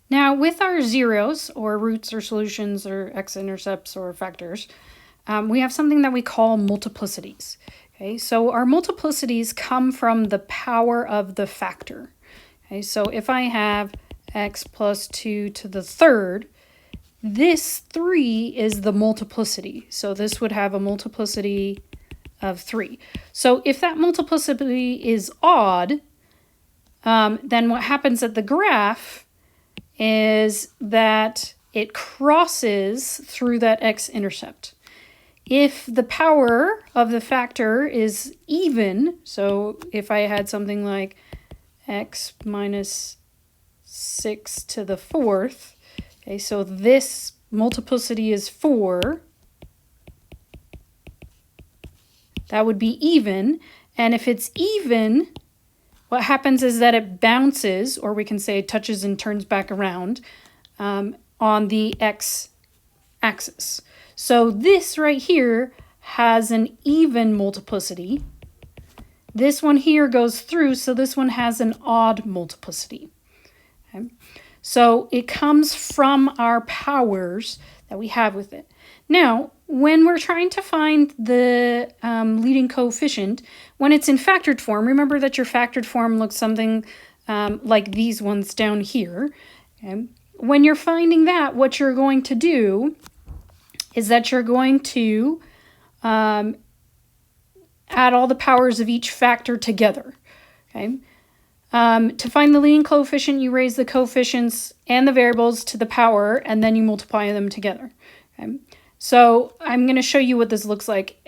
Now, with our zeros, or roots, or solutions, or x-intercepts, or factors, we have something that we call multiplicities. Okay, so our multiplicities come from the power of the factor. Okay, so if I have x plus 2 to the third, this 3 is the multiplicity. So this would have a multiplicity of 3. So if that multiplicity is odd, then what happens at the graph is that it crosses through that x-intercept. If the power of the factor is even, so if I had something like x minus 6 to the fourth, okay, so this multiplicity is 4, that would be even, and if it's even, what happens is that it bounces, or we can say it touches and turns back around on the x-axis. So this right here has an even multiplicity. This one here goes through, so this one has an odd multiplicity. Okay? So it comes from our powers that we have with it. Now, when we're trying to find the leading coefficient, when it's in factored form, remember that your factored form looks something like these ones down here. Okay? When you're finding that, what you're going to do is that you're going to add all the powers of each factor together. Okay? To find the leading coefficient, you raise the coefficients and the variables to the power, and then you multiply them together. Okay? So I'm going to show you what this looks like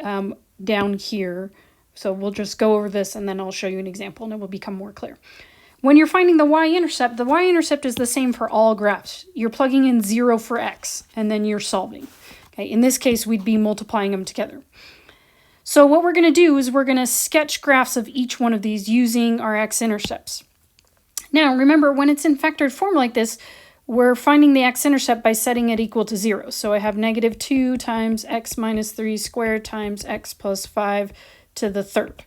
down here. So we'll just go over this, and then I'll show you an example, and it will become more clear. When you're finding the y-intercept is the same for all graphs. You're plugging in 0 for x, and then you're solving. Okay? In this case, we'd be multiplying them together. So what we're going to do is we're going to sketch graphs of each one of these using our x-intercepts. Now, remember, when it's in factored form like this, we're finding the x-intercept by setting it equal to 0. So I have negative 2 times x minus 3 squared times x plus 5 to the third.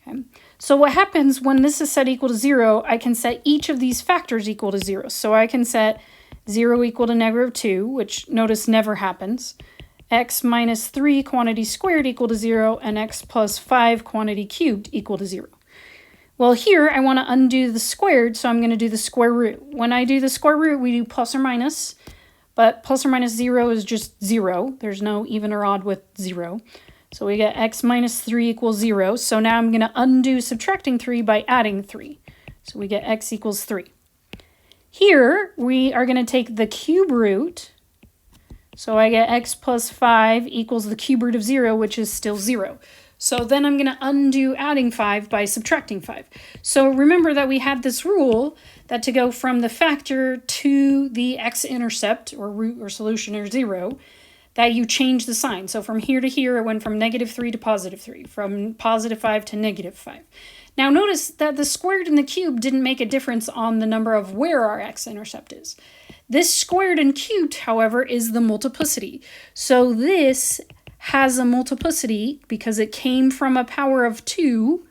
Okay? So what happens when this is set equal to 0, I can set each of these factors equal to 0. So I can set 0 equal to negative 2, which notice never happens, x minus 3 quantity squared equal to 0, and x plus 5 quantity cubed equal to 0. Well, here I want to undo the squared, so I'm going to do the square root. When I do the square root, we do plus or minus, but plus or minus 0 is just 0. There's no even or odd with 0. So we get x minus 3 equals 0. So now I'm going to undo subtracting 3 by adding 3. So we get x equals 3. Here, we are going to take the cube root. So I get x plus 5 equals the cube root of 0, which is still 0. So then I'm going to undo adding 5 by subtracting 5. So remember that we had this rule that to go from the factor to the x-intercept, or root or solution or 0, that you change the sign. So from here to here, it went from negative 3 to positive 3, from positive 5 to negative 5. Now notice that the squared and the cube didn't make a difference on the number of where our x-intercept is. This squared and cubed, however, is the multiplicity. So this has a multiplicity because it came from a power of 2.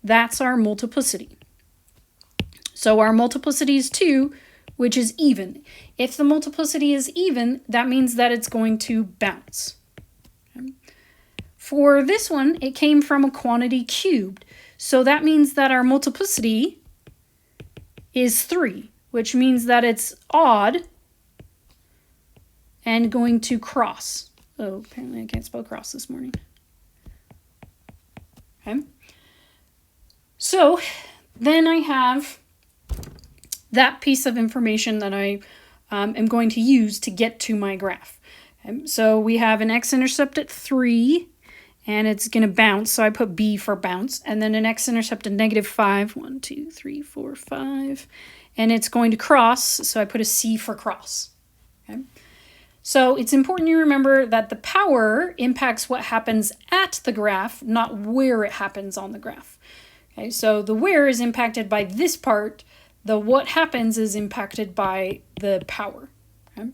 That's our multiplicity. So our multiplicity is 2, which is even. If the multiplicity is even, that means that it's going to bounce. Okay. For this one, it came from a quantity cubed. So that means that our multiplicity is 3, which means that it's odd and going to cross. Oh, apparently I can't spell cross this morning. Okay. So then I have that piece of information that I am going to use to get to my graph. Okay. So we have an x-intercept at 3, and it's going to bounce. So I put B for bounce. And then an x-intercept at negative 5. 1, 2, 3, 4, 5. And it's going to cross. So I put a C for cross. Okay. So it's important you remember that the power impacts what happens at the graph, not where it happens on the graph. Okay, so the where is impacted by this part, the what happens is impacted by the power. Okay?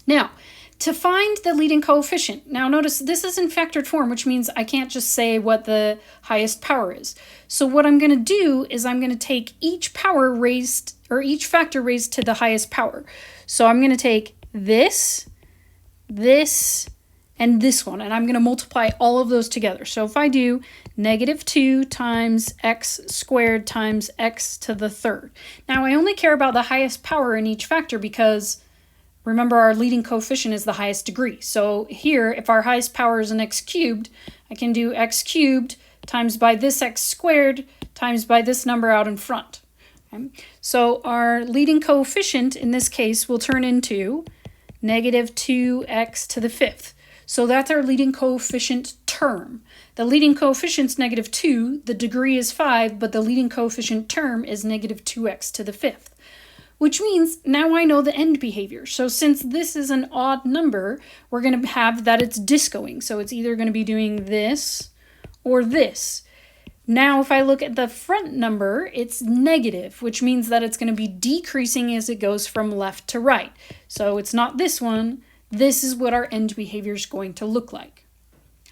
Now, to find the leading coefficient, now notice this is in factored form, which means I can't just say what the highest power is. So what I'm going to do is I'm going to take each power raised, or each factor raised to the highest power. So I'm going to take this, this, and this one, and I'm going to multiply all of those together. So if I do -2 times x squared times x to the third. Now I only care about the highest power in each factor because remember, our leading coefficient is the highest degree. So here, if our highest power is an x cubed, I can do x cubed times by this x squared times by this number out in front. Okay? So our leading coefficient in this case will turn into -2x to the fifth. So that's our leading coefficient term. The leading coefficient's -2, the degree is 5, but the leading coefficient term is -2x to the fifth. Which means now I know the end behavior. So since this is an odd number, we're going to have that it's discoing. So it's either going to be doing this or this. Now if I look at the front number, it's negative, which means that it's going to be decreasing as it goes from left to right. So it's not this one. This is what our end behavior is going to look like.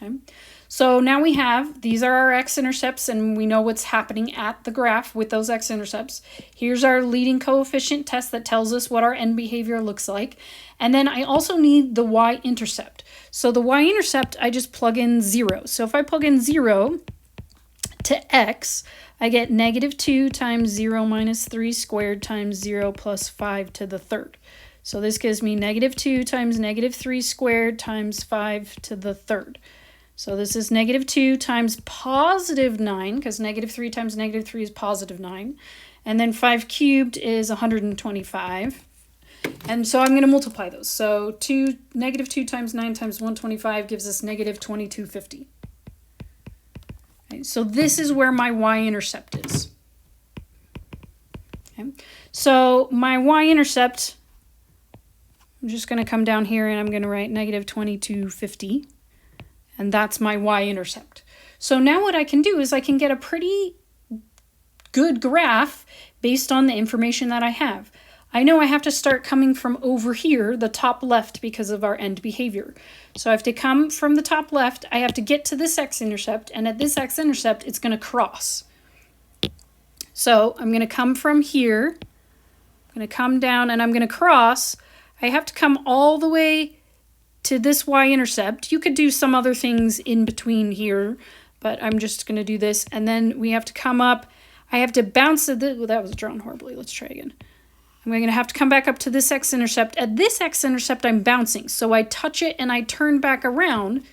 Okay? So now we have, these are our x-intercepts, and we know what's happening at the graph with those x-intercepts. Here's our leading coefficient test that tells us what our end behavior looks like. And then I also need the y-intercept. So the y-intercept, I just plug in 0. So if I plug in 0 to x, I get -2 times 0 minus 3 squared times 0 plus 5 to the third. So this gives me -2 times -3 squared times 5 to the third. So this is -2 times +9, because -3 times -3 is +9. And then 5 cubed is 125. And so I'm going to multiply those. So -2 times 9 times 125 gives us -2250. Okay, so this is where my y-intercept is. Okay, so my y-intercept, I'm just going to come down here and I'm going to write -2250. And that's my y-intercept. So now what I can do is I can get a pretty good graph based on the information that I have. I know I have to start coming from over here, the top left, because of our end behavior. So I have to come from the top left, I have to get to this x-intercept, and at this x-intercept, it's going to cross. So I'm going to come from here, I'm going to come down, and I'm going to cross. I have to come all the way to this y-intercept. You could do some other things in between here, but I'm just going to do this. And then we have to come up. I have to bounce to the, well, that was drawn horribly. Let's try again. I'm going to have to come back up to this x-intercept. At this x-intercept, I'm bouncing. So I touch it and I turn back around.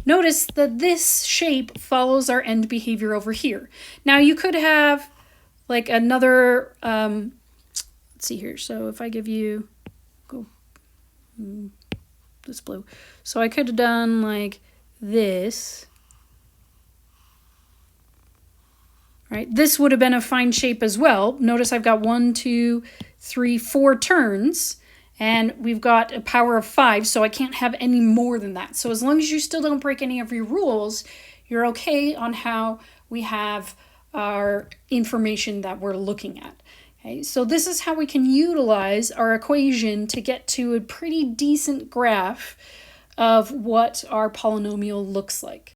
Notice that this shape follows our end behavior over here. Now you could have like another, let's see here. So if I give you, go, this blue. So I could have done like this. Right? This would have been a fine shape as well. Notice I've got 1, 2, 3, 4 turns, and we've got a power of 5, so I can't have any more than that. So as long as you still don't break any of your rules, you're okay on how we have our information that we're looking at. Okay, so this is how we can utilize our equation to get to a pretty decent graph of what our polynomial looks like.